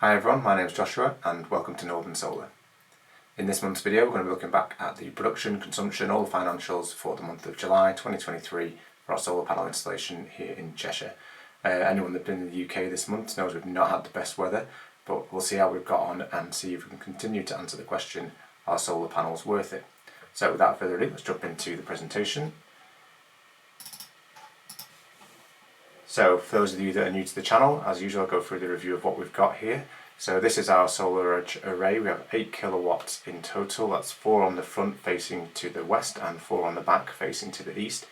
Hi everyone, my name is Joshua and welcome to Northern Solar. In this month's video we're going to be looking back at the production, consumption, all the financials for the month of July 2023 for our solar panel installation here in Cheshire. Anyone that's been in the UK this month knows we've not had the best weather, but we'll see how we've got on and see if we can continue to answer the question, are solar panels worth it? So without further ado, let's jump into the presentation. So for those of you that are new to the channel, as usual I'll go through the review of what we've got here. So this is our SolarEdge array. We have 8 kilowatts in total. That's 4 on the front facing to the west and 4 on the back facing to the east,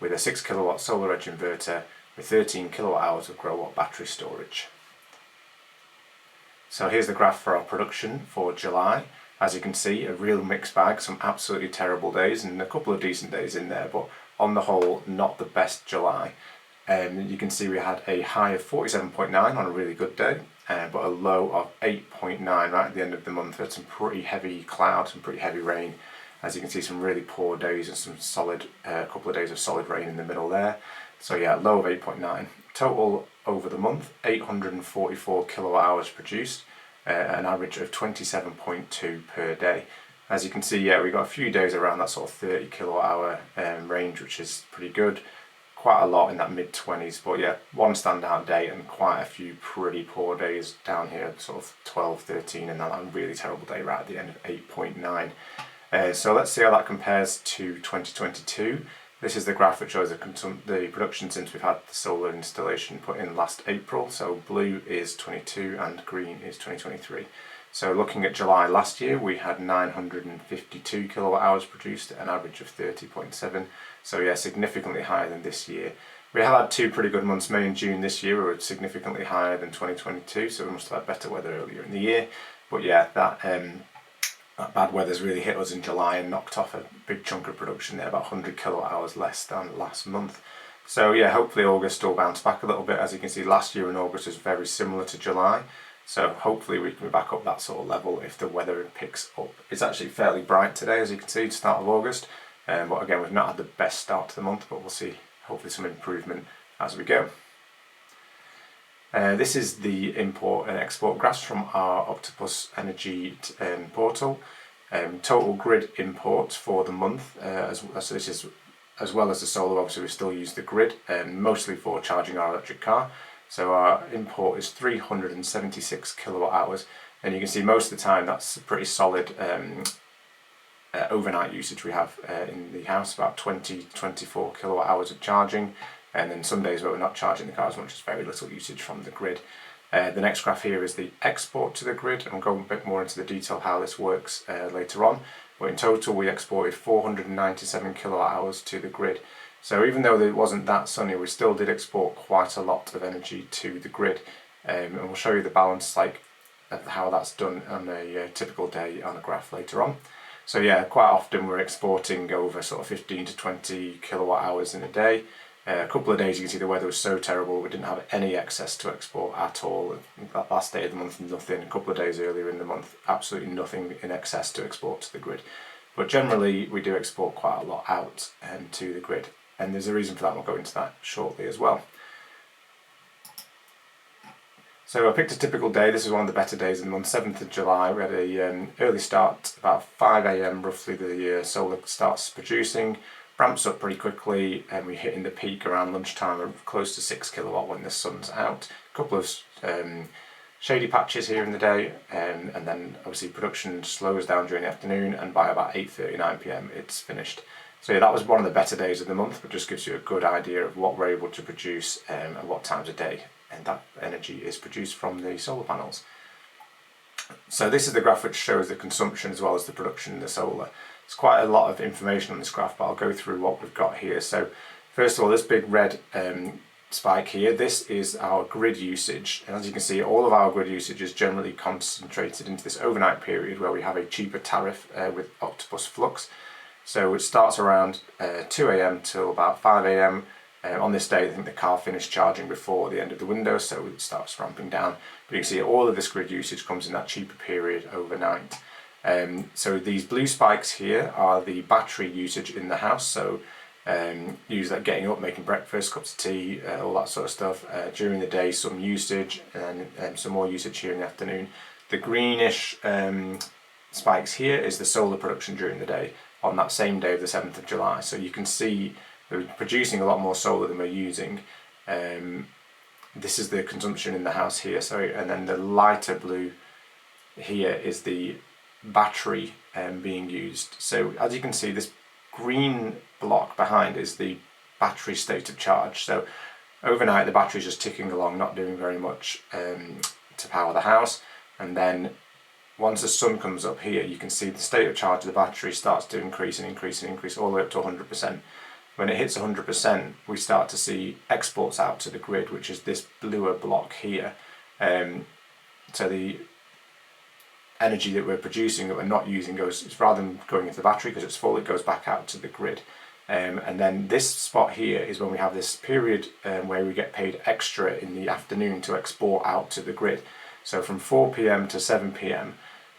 with a 6 kilowatt SolarEdge inverter with 13 kilowatt hours of Growatt battery storage. So here's the graph for our production for July. As you can see, a real mixed bag, some absolutely terrible days and a couple of decent days in there, but on the whole not the best July. You can see we had a high of 47.9 on a really good day, but a low of 8.9 right at the end of the month. We had some pretty heavy clouds and pretty heavy rain. As you can see, some really poor days and some solid, couple of days of solid rain in the middle there. So yeah, low of 8.9. Total over the month, 844 kilowatt hours produced, an average of 27.2 per day. As you can see, yeah, we got a few days around that sort of 30 kilowatt hour range, which is pretty good. Quite a lot in that mid-20s, but yeah, one standout day and quite a few pretty poor days down here, sort of 12, 13, and then a really terrible day right at the end of 8.9. So let's see how that compares to 2022. This is the graph which shows the production since we've had the solar installation put in last April. So blue is 22 and green is 2023. So looking at July last year, we had 952 kilowatt hours produced at an average of 30.7. So yeah, significantly higher than this year. We have had two pretty good months, May and June this year, were significantly higher than 2022, so we must have had better weather earlier in the year. But yeah, that bad weather's really hit us in July and knocked off a big chunk of production there, about 100 kilowatt hours less than last month. So yeah, hopefully August will bounce back a little bit. As you can see, last year in August was very similar to July. So hopefully we can be back up that sort of level if the weather picks up. It's actually fairly bright today, as you can see, start of August. But again, we've not had the best start to the month, but we'll see hopefully some improvement as we go. This is the import and export graphs from our OCTOPUS energy portal. Total grid imports for the month, so this is as well as the solar. Obviously we still use the grid, mostly for charging our electric car. So our import is 376 kilowatt hours, and you can see most of the time that's a pretty solid overnight usage we have in the house, about 20-24 kilowatt hours of charging, and then some days where we're not charging the car as much, as very little usage from the grid. The next graph here is the export to the grid, and we'll go a bit more into the detail how this works later on. But in total we exported 497 kilowatt hours to the grid. So even though it wasn't that sunny, we still did export quite a lot of energy to the grid, and we'll show you the balance of how that's done on a typical day on a graph later on. So yeah, quite often we're exporting over sort of 15 to 20 kilowatt hours in a day. A couple of days you can see the weather was so terrible we didn't have any excess to export at all. That last day of the month, nothing. A couple of days earlier in the month, absolutely nothing in excess to export to the grid. But generally we do export quite a lot out to the grid, and there's a reason for that, we'll go into that shortly as well. So I picked a typical day. This is one of the better days in the month, 7th of July. We had a early start, about 5 AM roughly the solar starts producing, ramps up pretty quickly, and we hit in the peak around lunchtime of close to 6 kilowatt when the sun's out. A couple of shady patches here in the day, and then obviously production slows down during the afternoon, and by about 8:39 PM it's finished. So yeah, that was one of the better days of the month, but just gives you a good idea of what we're able to produce and what times of day, and that energy is produced from the solar panels. So this is the graph which shows the consumption as well as the production in the solar. There's quite a lot of information on this graph, but I'll go through what we've got here. So first of all, this big red spike here, this is our grid usage, and as you can see, all of our grid usage is generally concentrated into this overnight period where we have a cheaper tariff with OCTOPUS FLUX. So it starts around 2 AM till about 5 AM. On this day, I think the car finished charging before the end of the window, so it starts ramping down. But you can see all of this grid usage comes in that cheaper period overnight. So these blue spikes here are the battery usage in the house. So use that getting up, making breakfast, cups of tea, all that sort of stuff. During the day, some usage, and some more usage here in the afternoon. The greenish spikes here is the solar production during the day on that same day of the 7th of July. So you can see we're producing a lot more solar than we're using. This is the consumption in the house here, sorry, and then the lighter blue here is the battery being used. So as you can see, this green block behind is the battery state of charge. So overnight the battery is just ticking along, not doing very much to power the house, and then once the sun comes up here, you can see the state of charge of the battery starts to increase and increase and increase all the way up to 100%. When it hits 100%, we start to see exports out to the grid, which is this bluer block here. So the energy that we're producing that we're not using goes, rather than going into the battery because it's full, it goes back out to the grid. And then this spot here is when we have this period where we get paid extra in the afternoon to export out to the grid. So from 4 p.m. to 7 p.m.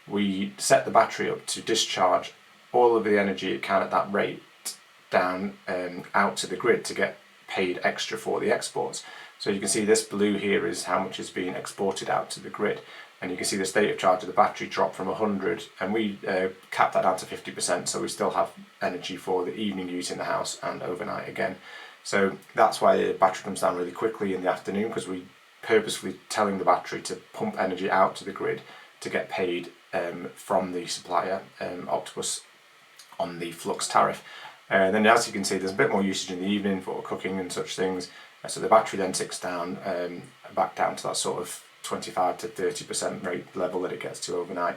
we set the battery up to discharge all of the energy it can at that rate down out to the grid to get paid extra for the exports. So you can see this blue here is how much is being exported out to the grid, and you can see the state of charge of the battery drop from 100, and we capped that down to 50%, so we still have energy for the evening use in the house and overnight again. So that's why the battery comes down really quickly in the afternoon, because we purposefully telling the battery to pump energy out to the grid to get paid from the supplier, OCTOPUS, on the FLUX tariff. Then as you can see, there's a bit more usage in the evening for cooking and such things, so the battery then ticks down back down to that sort of 25 to 30% rate level that it gets to overnight.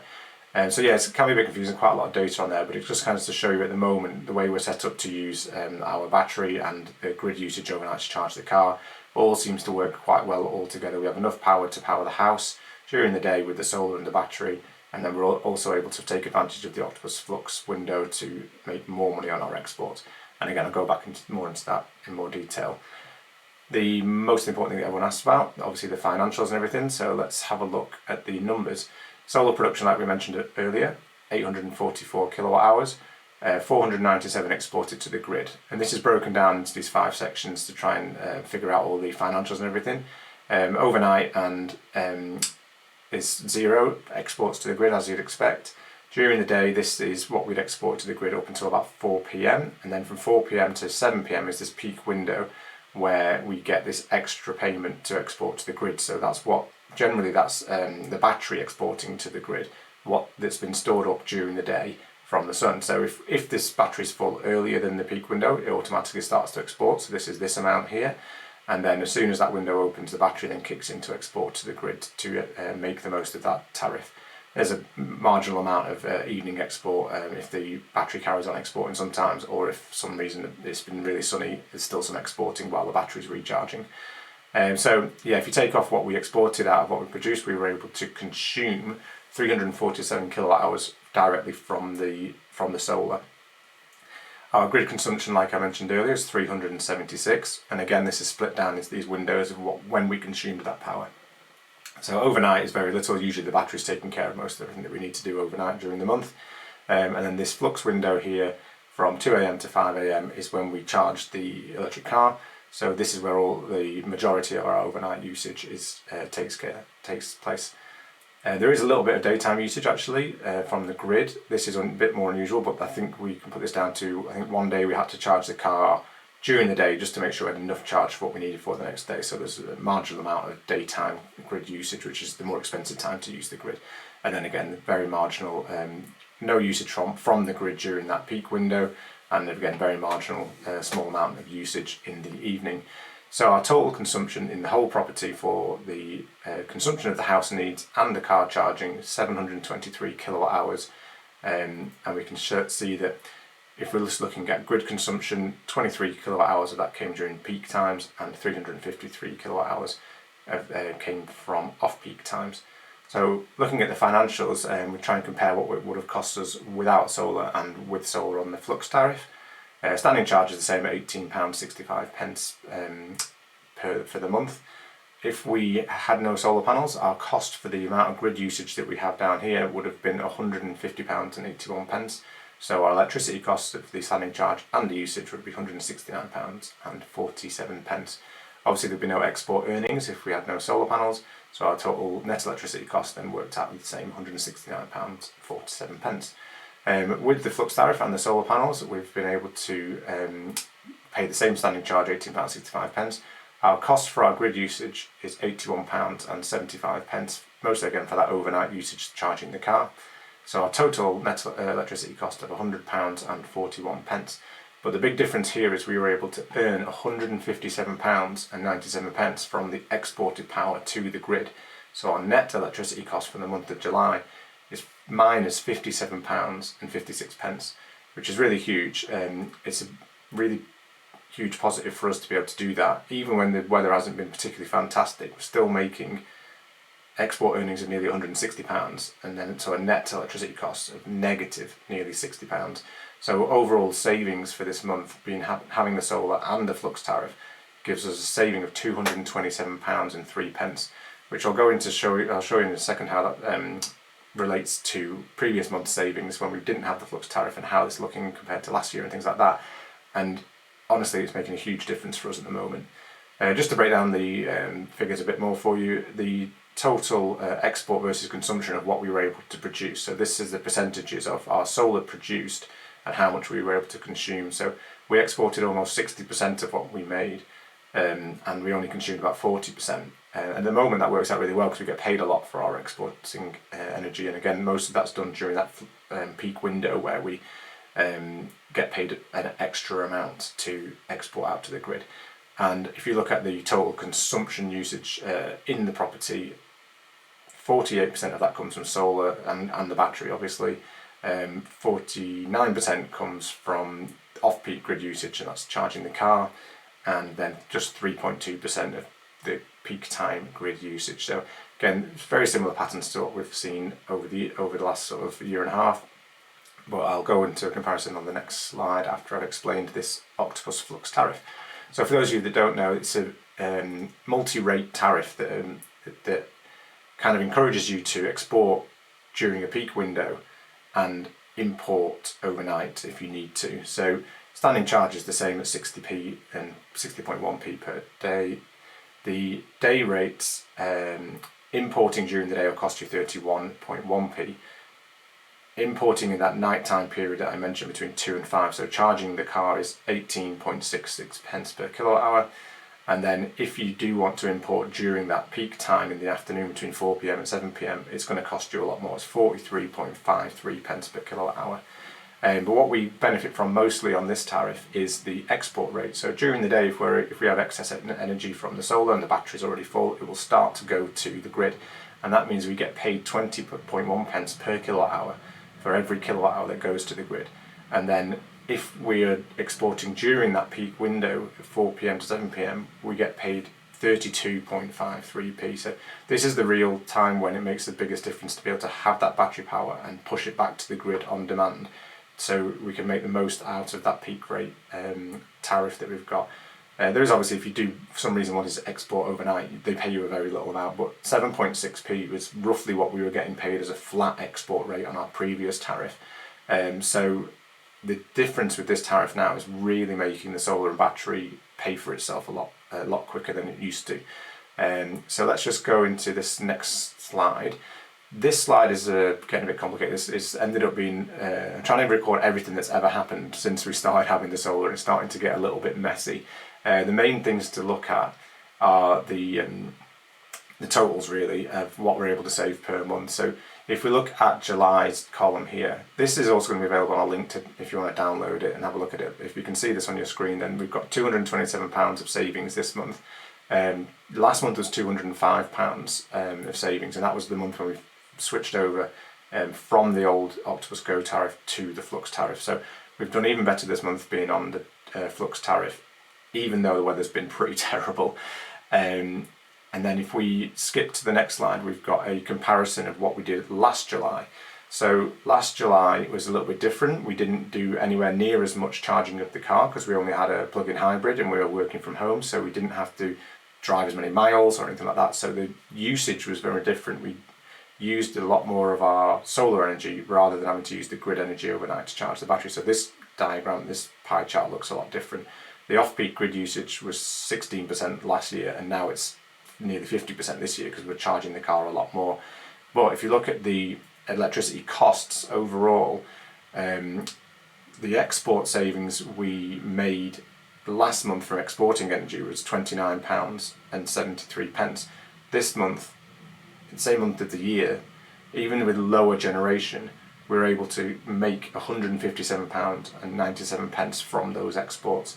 So yeah, it can be a bit confusing, quite a lot of data on there, but it's just kind of to show you at the moment the way we're set up to use our battery and the grid usage overnight to charge the car all seems to work quite well all together. We have enough power to power the house during the day with the solar and the battery, and then we're also able to take advantage of the OCTOPUS FLUX window to make more money on our exports. And again, I'll go back into that in more detail. The most important thing that everyone asks about, obviously the financials and everything, so let's have a look at the numbers. Solar production, like we mentioned earlier, 844 kilowatt hours, 497 exported to the grid. And this is broken down into these 5 sections to try and figure out all the financials and everything. Overnight and is 0 exports to the grid, as you'd expect. During the day, this is what we'd export to the grid up until about 4 p.m. and then from 4 p.m. to 7 p.m. is this peak window where we get this extra payment to export to the grid. So that's what, generally that's the battery exporting to the grid, that's been stored up during the day from the sun. So if this battery is full earlier than the peak window, it automatically starts to export. So this is this amount here. And then as soon as that window opens, the battery then kicks into export to the grid to make the most of that tariff. There's a marginal amount of evening export if the battery carries on exporting sometimes, or if for some reason it's been really sunny, there's still some exporting while the battery's recharging. So yeah, if you take off what we exported out of what we produced, we were able to consume 347 kilowatt hours directly from the solar. Our grid consumption, like I mentioned earlier, is 376, and again this is split down into these windows of when we consumed that power. So overnight is very little, usually the battery's taking care of most of everything that we need to do overnight during the month. And then this flux window here from 2 a.m. to 5 a.m. is when we charge the electric car. So this is where all the majority of our overnight usage takes place. There is a little bit of daytime usage actually from the grid. This is a bit more unusual, but I think we can put this down to, I think one day we had to charge the car during the day just to make sure we had enough charge for what we needed for the next day. So there's a marginal amount of daytime grid usage, which is the more expensive time to use the grid. And then again, very marginal, no usage from the grid during that peak window, and again, very marginal, small amount of usage in the evening. So our total consumption in the whole property for the consumption of the house needs and the car charging is 723 kilowatt hours. And we can see that if we're just looking at grid consumption, 23 kilowatt hours of that came during peak times, and 353 kilowatt hours came from off-peak times. So looking at the financials, we try and compare what it would have cost us without solar and with solar on the FLUX tariff. Standing charge is the same at £18.65 for the month. If we had no solar panels, our cost for the amount of grid usage that we have down here would have been £150.81. So our electricity cost of the standing charge and the usage would be £169.47. Obviously there'd be no export earnings if we had no solar panels, so our total net electricity cost then worked out the same, £169.47. With the flux tariff and the solar panels, we've been able to pay the same standing charge, £18.65. Our cost for our grid usage is £81.75, mostly again for that overnight usage charging the car. So our total net electricity cost of £100.41. But the big difference here is we were able to earn £157.97 from the exported power to the grid. So our net electricity cost for the month of July is minus £57.56, which is really huge. It's a really huge positive for us to be able to do that. Even when the weather hasn't been particularly fantastic, we're still making export earnings of nearly £160, and then so a net electricity cost of negative nearly £60. So overall savings for this month, being having the solar and the flux tariff, gives us a saving of £227.03, which I'll go into I'll show you in a second how that relates to previous month's savings when we didn't have the flux tariff and how it's looking compared to last year and things like that. And honestly, it's making a huge difference for us at the moment. Just to break down the figures a bit more for you, the total export versus consumption of what we were able to produce. So this is the percentages of our solar produced and how much we were able to consume. So we exported almost 60% of what we made, and we only consumed about 40%. At the moment that works out really well because we get paid a lot for our exporting energy, and again most of that's done during that peak window where we get paid an extra amount to export out to the grid. And if you look at the total consumption usage in the property, 48% of that comes from solar and the battery obviously. 49% comes from off-peak grid usage, and that's charging the car, and then just 3.2% of the peak time grid usage. So again, very similar patterns to what we've seen over the last sort of year and a half, but I'll go into a comparison on the next slide after I've explained this OCTOPUS flux tariff. So for those of you that don't know, it's a multi-rate tariff that kind of encourages you to export during a peak window and import overnight if you need to. So standing charge is the same at 60p and 60.1p per day. The day rates, importing during the day will cost you 31.1p. Importing in that nighttime period that I mentioned between 2 and 5, so charging the car is 18.66 pence per kilowatt hour. And then if you do want to import during that peak time in the afternoon between 4 p.m. and 7 p.m, it's going to cost you a lot more. It's 43.53 pence per kilowatt hour. But what we benefit from mostly on this tariff is the export rate. So during the day, if we have excess energy from the solar and the battery's already full, it will start to go to the grid. And that means we get paid 20.1 pence per kilowatt hour for every kilowatt hour that goes to the grid. And then if we are exporting during that peak window, 4 p.m. to 7 p.m, we get paid 32.53p. So this is the real time when it makes the biggest difference to be able to have that battery power and push it back to the grid on demand, so we can make the most out of that peak rate tariff that we've got. There is obviously, if you do for some reason want to export overnight, they pay you a very little amount, but 7.6p was roughly what we were getting paid as a flat export rate on our previous tariff. So the difference with this tariff now is really making the solar and battery pay for itself a lot quicker than it used to. So let's just go into this next slide. This slide is getting a bit complicated. It's ended up being, I'm trying to record everything that's ever happened since we started having the solar, and it's starting to get a little bit messy. The main things to look at are the totals really of what we're able to save per month. So if we look at July's column here, this is also going to be available on our link to if you want to download it and have a look at it. If you can see this on your screen, then we've got £227 of savings this month. Last month was £205 of savings, and that was the month when we switched over from the old OCTOPUS Go tariff to the Flux tariff. So we've done even better this month being on the Flux tariff, even though the weather's been pretty terrible. And then if we skip to the next slide, we've got a comparison of what we did last July. So last July was a little bit different. We didn't do anywhere near as much charging of the car because we only had a plug-in hybrid and we were working from home, so we didn't have to drive as many miles or anything like that. So the usage was very different. We used a lot more of our solar energy rather than having to use the grid energy overnight to charge the battery. So this diagram, this pie chart looks a lot different. The off-peak grid usage was 16% last year, and now it's nearly 50% this year because we're charging the car a lot more. But if you look at the electricity costs overall, the export savings we made last month from exporting energy was £29.73. This month, the same month of the year, even with lower generation, we're able to make £157.97 from those exports.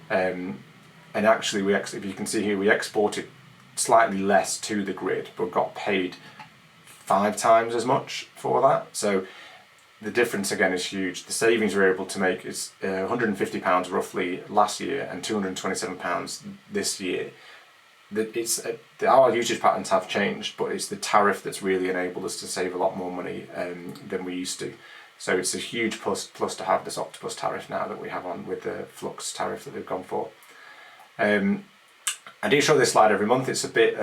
And actually, if you can see here, we exported slightly less to the grid, but got paid 5 times as much for that. So the difference again is huge. The savings we're able to make is £150 roughly last year and £227 this year. Our usage patterns have changed, but it's the tariff that's really enabled us to save a lot more money than we used to. So it's a huge plus to have this OCTOPUS tariff now that we have on with the FLUX tariff that they've gone for. I do show this slide every month. It's a bit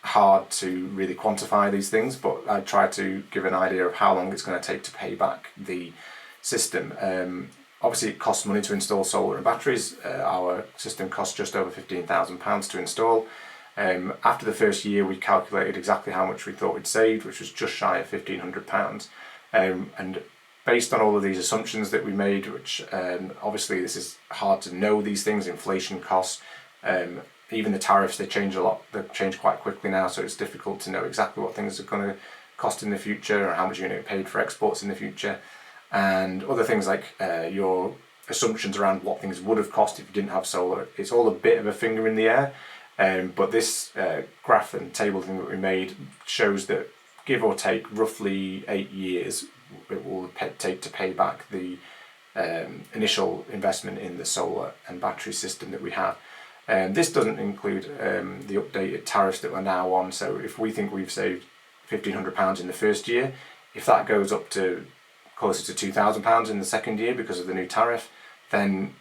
hard to really quantify these things, but I try to give an idea of how long it's going to take to pay back the system. Obviously it costs money to install solar and batteries. Our system costs just over £15,000 to install. After the first year we calculated exactly how much we thought we'd saved, which was just shy of £1,500. And based on all of these assumptions that we made, which obviously this is hard to know these things, inflation costs, even the tariffs, they change a lot, they change quite quickly now, so it's difficult to know exactly what things are going to cost in the future or how much you're going to get paid for exports in the future. And other things like your assumptions around what things would have cost if you didn't have solar. It's all a bit of a finger in the air, but this graph and table thing that we made shows that give or take roughly 8 years it will take to pay back the initial investment in the solar and battery system that we have. This doesn't include the updated tariffs that we're now on, so if we think we've saved £1,500 in the first year, if that goes up to closer to £2,000 in the second year because of the new tariff, then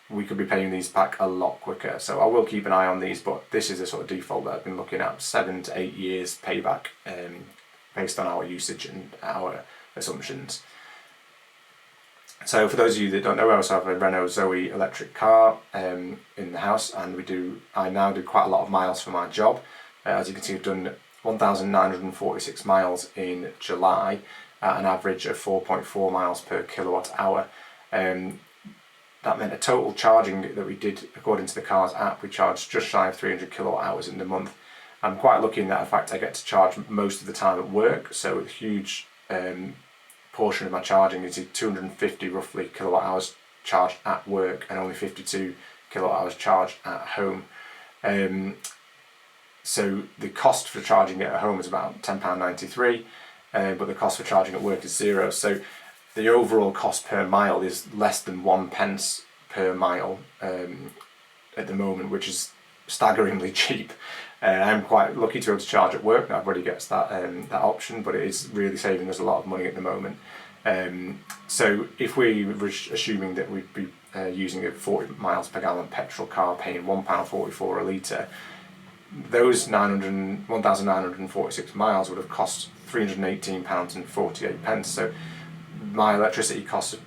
we could be paying these back a lot quicker. So I will keep an eye on these, but this is a sort of default that I've been looking at, 7 to 8 years payback based on our usage and our assumptions. So for those of you that don't know, I also have a Renault Zoe electric car in the house, and I now do quite a lot of miles for my job. As you can see, I've done 1,946 miles in July at an average of 4.4 miles per kilowatt hour. That meant a total charging that we did, according to the car's app, we charged just shy of 300 kilowatt hours in the month. I'm quite lucky in that, in fact, I get to charge most of the time at work, so a huge portion of my charging is 250 roughly kilowatt hours charged at work and only 52 kilowatt hours charged at home. So the cost for charging it at home is about £10.93, but the cost for charging at work is £0. So the overall cost per mile is less than 1 pence per mile at the moment, which is staggeringly cheap. I'm quite lucky to be able to charge at work. Not everybody gets that that option, but it is really saving us a lot of money at the moment. So if we were assuming that we'd be using a 40 miles per gallon petrol car paying £1.44 a litre, those 1,946 miles would have cost £318.48. So my electricity costs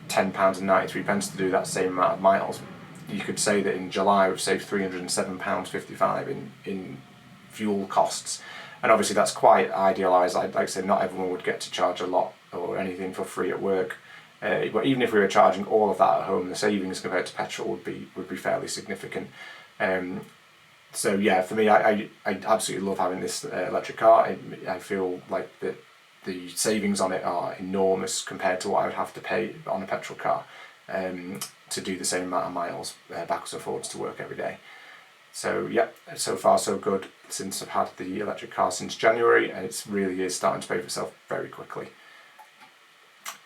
£10.93 to do that same amount of miles. You could say that in July we've saved £307.55 in fuel costs, and obviously that's quite idealised. Like I said, not everyone would get to charge a lot or anything for free at work, but even if we were charging all of that at home, the savings compared to petrol would be fairly significant. So yeah, for me, I absolutely love having this electric car. I feel like the savings on it are enormous compared to what I would have to pay on a petrol car to do the same amount of miles backwards and forwards to work every day. So yeah, so far so good since I've had the electric car since January, and it really is starting to pay for itself very quickly.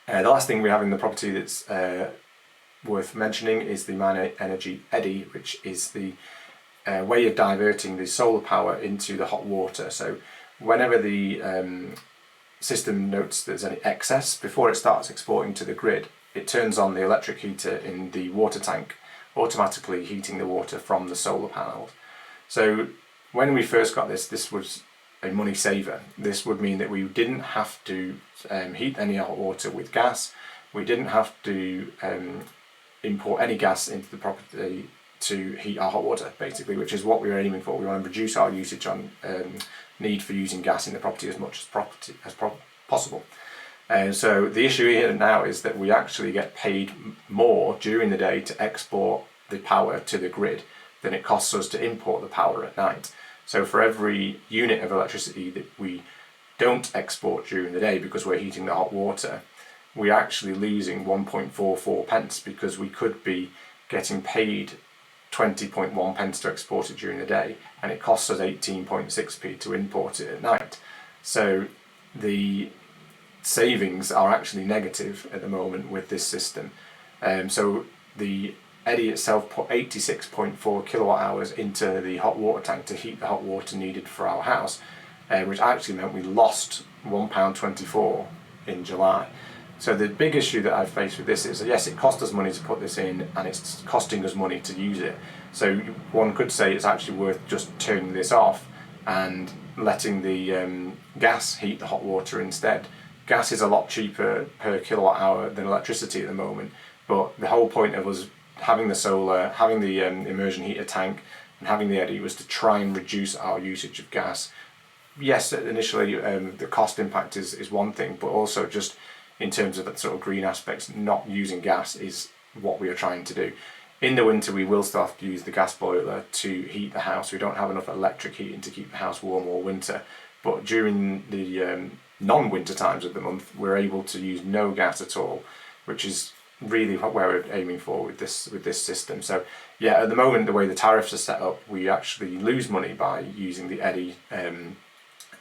The last thing we have in the property that's worth mentioning is the MYENERGI EDDI, which is the way of diverting the solar power into the hot water. So whenever the system notes there's any excess, before it starts exporting to the grid, it turns on the electric heater in the water tank, automatically heating the water from the solar panels. So when we first got this was a money saver. This would mean that we didn't have to heat any hot water with gas. We didn't have to import any gas into the property to heat our hot water, basically, which is what we were aiming for. We want to reduce our usage on need for using gas in the property as much as possible. So the issue here now is that we actually get paid more during the day to export the power to the grid than it costs us to import the power at night. So for every unit of electricity that we don't export during the day because we're heating the hot water, we're actually losing 1.44 pence, because we could be getting paid 20.1 pence to export it during the day, and it costs us 18.6p to import it at night. So the savings are actually negative at the moment with this system. So the EDDI itself put 86.4 kilowatt hours into the hot water tank to heat the hot water needed for our house, which actually meant we lost £1.24 in July. So the big issue that I've faced with this is that yes, it cost us money to put this in, and it's costing us money to use it. So one could say it's actually worth just turning this off and letting the gas heat the hot water instead. Gas is a lot cheaper per kilowatt hour than electricity at the moment, but the whole point of us having the solar, having the immersion heater tank, and having the EDDI was to try and reduce our usage of gas. Yes, initially the cost impact is one thing, but also just in terms of the sort of green aspects, not using gas is what we are trying to do. In the winter we will still have to use the gas boiler to heat the house. We don't have enough electric heating to keep the house warm all winter, but during the non-winter times of the month we're able to use no gas at all, which is really where we're aiming for with this system. So yeah, at the moment the way the tariffs are set up, we actually lose money by using the EDDI.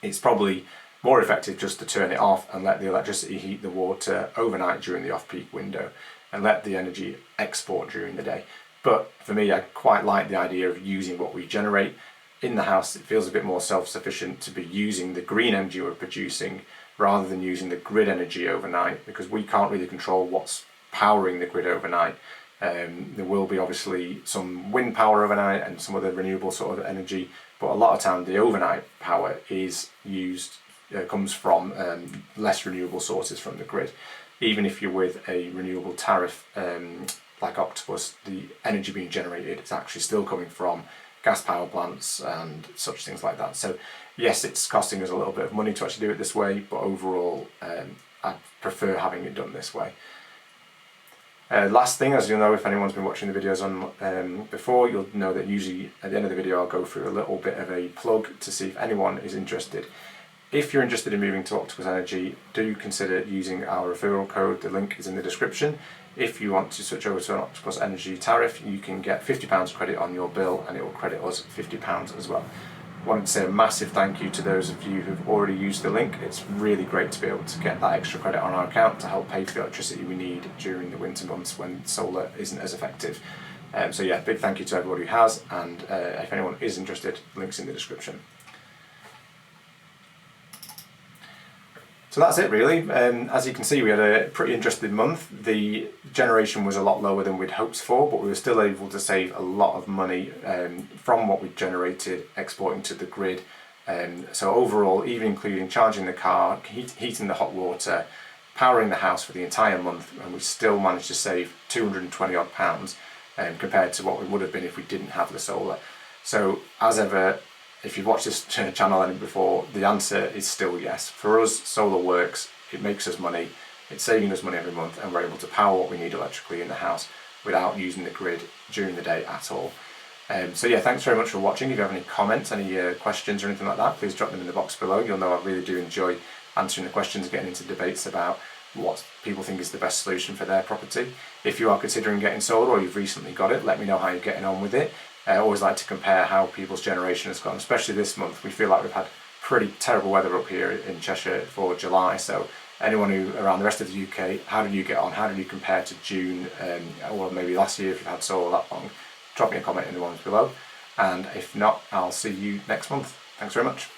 It's probably more effective just to turn it off and let the electricity heat the water overnight during the off-peak window and let the energy export during the day. But for me, I quite like the idea of using what we generate in the house. It feels a bit more self-sufficient to be using the green energy we're producing rather than using the grid energy overnight, because we can't really control what's powering the grid overnight. There will be obviously some wind power overnight and some other renewable sort of energy, but a lot of time the overnight power is used comes from less renewable sources from the grid. Even if you're with a renewable tariff like OCTOPUS, the energy being generated is actually still coming from gas power plants and such things like that. So yes, it's costing us a little bit of money to actually do it this way, but overall I prefer having it done this way. Last thing, as you'll know if anyone's been watching the videos on before, you'll know that usually at the end of the video I'll go through a little bit of a plug to see if anyone is interested. If you're interested in moving to OCTOPUS Energy, do consider using our referral code. The link is in the description. If you want to switch over to an OCTOPUS Energy tariff, you can get £50 credit on your bill, and it will credit us £50 as well. I wanted to say a massive thank you to those of you who've already used the link. It's really great to be able to get that extra credit on our account to help pay for the electricity we need during the winter months when solar isn't as effective. So yeah, big thank you to everybody who has, and if anyone is interested, links in the description. So that's it really. As you can see, we had a pretty interesting month. The generation was a lot lower than we'd hoped for, but we were still able to save a lot of money from what we generated exporting to the grid. So overall, even including charging the car, heating the hot water, powering the house for the entire month, and we still managed to save £220 odd compared to what we would have been if we didn't have the solar. So as ever, if you've watched this channel any before, the answer is still yes. For us, solar works, it makes us money, it's saving us money every month, and we're able to power what we need electrically in the house without using the grid during the day at all. So yeah, thanks very much for watching. If you have any comments, any questions or anything like that, please drop them in the box below. You'll know I really do enjoy answering the questions, getting into debates about what people think is the best solution for their property. If you are considering getting solar or you've recently got it, let me know how you're getting on with it. I always like to compare how people's generation has gone, especially this month. We feel like we've had pretty terrible weather up here in Cheshire for July, so anyone who around the rest of the UK, how did you get on? How did you compare to June or maybe last year if you've had solar that long? Drop me a comment in the ones below, and if not, I'll see you next month. Thanks very much.